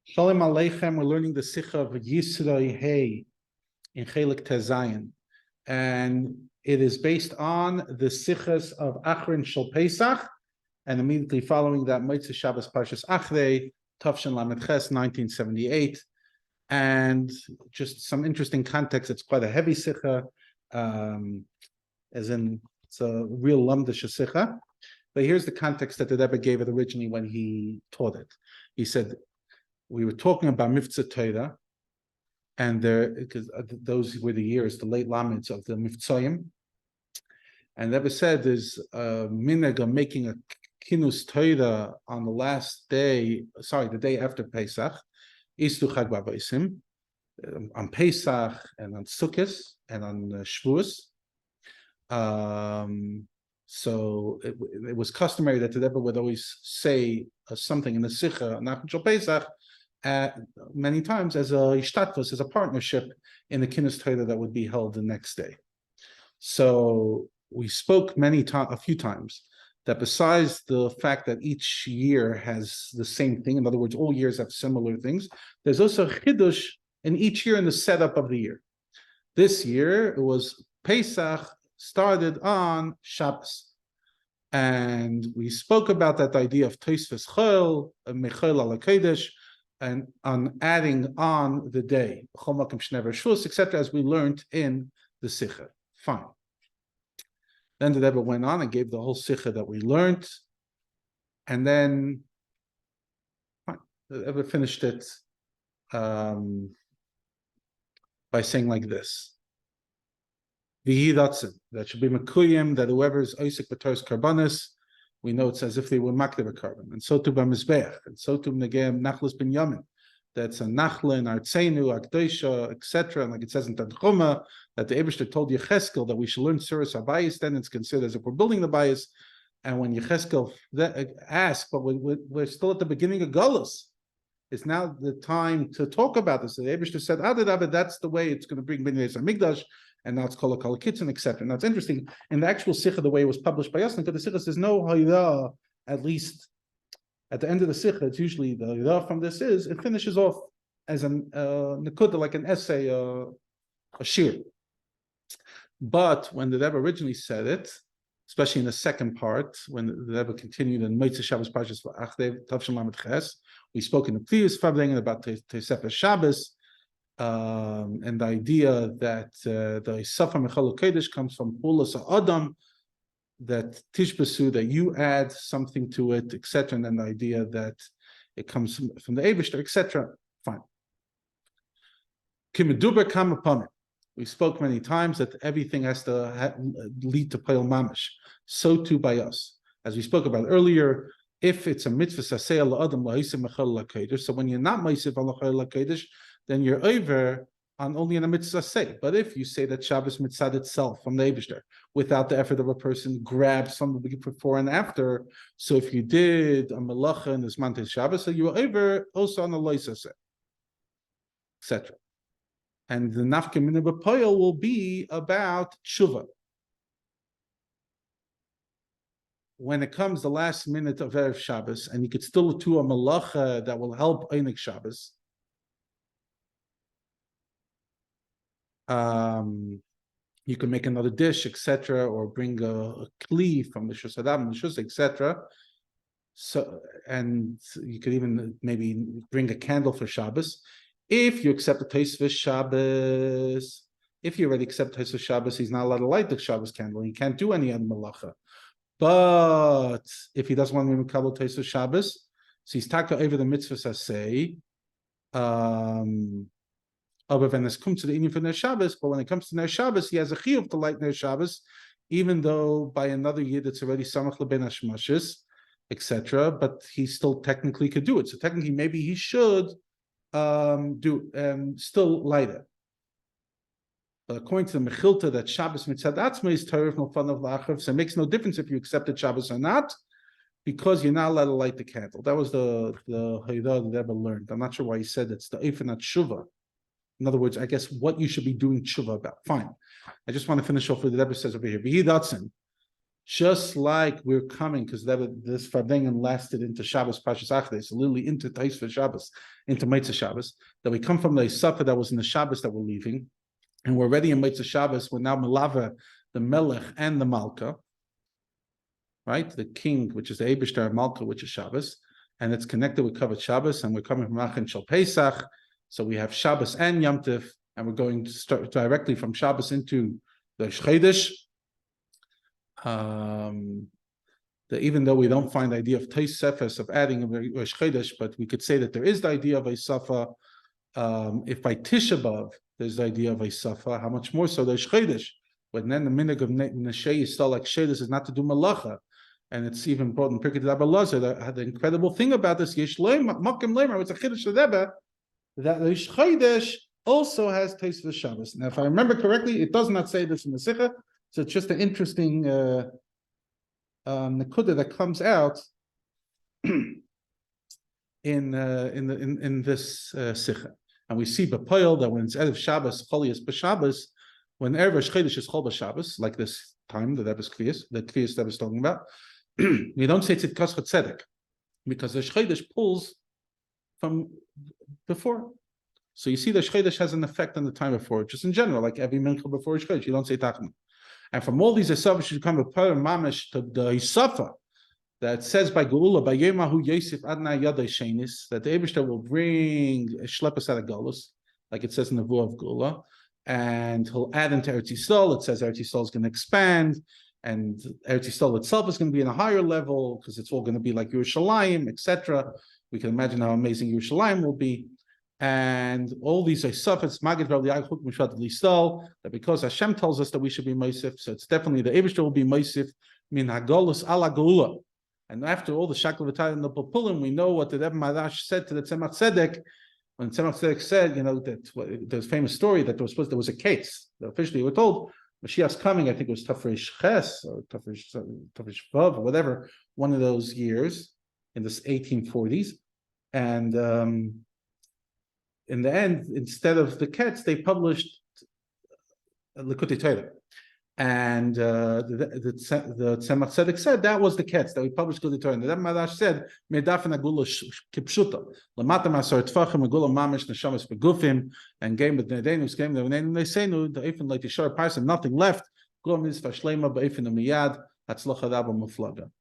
Shalom Aleichem. We're learning the Sicha of Yisro Hey in Chelik Tezayin, and it is based on the Sichas of Achron Shel Pesach, and immediately following that, Motzei Shabbos Parshas Achrei, Tavshin Lamed Ches, 1978, and just some interesting context. It's quite a heavy Sicha, as in it's a real Lamdish Sicha. But here's the context that the Rebbe gave it originally when he taught it. He said, we were talking about Mivtza Torah, and because those were the years, the late Lameds of the Mivtzoyim. And Rebbe said there's a minhag of making a Kinus Torah on the last day, the day after Pesach, Istu Chag Bavaisim, on Pesach and on Sukkot and on Shavuos. So it was customary that the Rebbe would always say something in the Sicha, Nachman Shel Pesach, many times as a ishtatvus, as a partnership in the Kinus Torah that would be held the next day. So we spoke a few times, that besides the fact that each year has the same thing, in other words, all years have similar things, there's also chidush in each year in the setup of the year. This year, it was Pesach started on Shabbos. And we spoke about that idea of Tosfos Chol, Mechol ala Kodesh, and on adding on the day, etc., as we learned in the Sicha. Fine. Then the Rebbe went on and gave the whole Sicha that we learned, and then fine, the Rebbe finished it by saying like this: V'hi Avtzon, that should be Mekuyim, that whoever is Isaac B'Torah's Karbanis, we know it's as if they were maktiv a carbon, and so to b'mizbeach, and so to negem nachlas bin yamin. That's a nachla in Artzeinu, Akdosha, etc. And like it says in Tanchuma, that the Eibishter told Yecheskel that we should learn Suras HaBayis, then it's considered as if we're building the bayis. And when Yecheskel asked, but we're still at the beginning of Golus, it's now the time to talk about this. The Eibishter said, Adadabed, that's the way it's going to bring Bnei Hamikdash. And now it's called a Kol Kitzin, etc. Now it's interesting, in the actual Sicha, the way it was published by us, because the Sicha says no Hayra, at least at the end of the Sicha, it's usually the Hayra from this it finishes off as an Nekuda, like an essay, a shir. But when the Rebbe originally said it, especially in the second part, when the Rebbe continued in Motzei Shabbos Parshas Achrei, Tavshin Lamed Ches, we spoke in the previous Farbrengens about Tosefes Shabbos, and the idea that the Safa Mechol Kodesh comes from Pulas Adam, that Tishbasu, that you add something to it, etc., and then the idea that it comes from the Eibishter, etc. Fine. Kimeduber kam upon it. We spoke many times that everything has to lead to Peil Mamash. So too by us. As we spoke about earlier, if it's a mitzvah saseh al adam la'isim mechol lakodesh, so when you're not ma'isiv al lakodesh, then you're over on only in a mitzvah say. But if you say that Shabbos mitzvah itself from the Eibishter, without the effort of a person, grabs from the before and after, so if you did a melacha in this month of Shabbos, so you were over also on the loisa say, etc. And the nafka mina b'poyel will be about tshuva. When it comes the last minute of Erev Shabbos, and you could still do a melacha that will help Einik Shabbos, you can make another dish, etc., or bring a kli from the Shus Adam, the Shus, etc. So, and you could even maybe bring a candle for Shabbos. If you accept the Tosfos Shabbos, if you already accept Tosfos Shabbos, he's not allowed to light the Shabbos candle. He can't do any other malacha. But if he doesn't want to make Tosfos Shabbos, so he's taka over the mitzvah saseh. Other than this comes to the Indian for Ner Shabbos, but when it comes to Ner Shabbos, he has a chiyuv to light Ner Shabbos, even though by another year that's already samach leben hashmashis, etc. But he still technically could do it. So technically, maybe he should still light it. But according to the Mechilta, that Shabbos mitzad atzma is Torah no fun of lachav, so it makes no difference if you accepted Shabbos or not, because you're not allowed to light the candle. That was the Haydah that Rebbe learned. I'm not sure why he said it's the Eifanat Shuvah. In other words, I guess what you should be doing tshuva about. Fine. I just want to finish off with the Rebbe says over here. V'hi Avtzon, just like we're coming, because this Farbrengen lasted into Shabbos Pashas Achdei, so literally into Taisva Shabbos, into Meitzah Shabbos, that we come from the Safa that was in the Shabbos that we're leaving, and we're already in Meitzah Shabbos, we're now Melava, the Melech and the Malka, right? The king, which is the Eibishter, Malka, which is Shabbos, and it's connected with Kavod Shabbos, and we're coming from Achin Shel Pesach, so we have Shabbos and Yom Tif, and we're going to start directly from Shabbos into the Chodesh. Even though we don't find the idea of Tais Sefes of adding a Rosh Chodesh, but we could say that there is the idea of a Safa. If by Tisha B'Av there's the idea of a Safa, how much more so the Rosh Chodesh? But then the minhag of Neshei is still like Chodesh is not to do Malacha, and it's even brought in Pirkei Rabbi Lazar. The incredible thing about this Yesh Leima Makim Leima, it's a Chiddush Rebbe that Rosh Chodesh also has Tais Shabbos. Now, if I remember correctly, it does not say this in the Sicha. So it's just an interesting nekuda that comes out in this Sicha, and we see B'Poel that when it's Erev Shabbos, Cholias B'Shabbos, when Erev Rosh Chodesh is Chol B'Shabbos, like this time that was Kriyas, that was talking about, we don't say Tzidkas Tzedek because the Chodesh pulls from before. So you see the Chodesh has an effect on the time before, just in general, like every mincha before Chodesh, you don't say Tachma. And from all these Isafas should come a per mamish to the Isafa that says by Geula, by Yemahu Yosef Adnai Yadai Shenis, that the Eibishter will bring a Shlepas out of Galus, like it says in the Vu of Geula, and he'll add into Eretz Yisrael. It says Eretz Yisrael is going to expand, and Eretz Yisrael itself is going to be in a higher level because it's all going to be like Yerushalayim, etc. We can imagine how amazing Yerushalayim will be. And all these Isafas, Magid Rabbi Yachuk Mishvat Listal, that because Hashem tells us that we should be Meisif, so it's definitely the Eibishter will be Meisif min Hagolus ala Geula. And after all the Shakal V'Tayim and the Populim, we know what the Rebbe Marash said to the Tzemach Tzedek, when Tzemach Tzedek said, that there's a famous story that there was a case. Officially, we're told Mashiach's coming. I think it was Tafresh Ches or Tafresh Vav or whatever, one of those years in the 1840s, and in the end, instead of the Ketz, they published Likutei Torah, and the Tzemach Tzedek said that was the Ketz that we published Likutei Torah. And the Rebbe Marash said, "Medafen agula kipshuta lamata masar tfachim agula mamish neshamas begufim and game with nedenus game the nedenus they say no the efen like the shor parson nothing left gula mitzvah shlema be'efen umiyad hatzlacha rabba muflaga."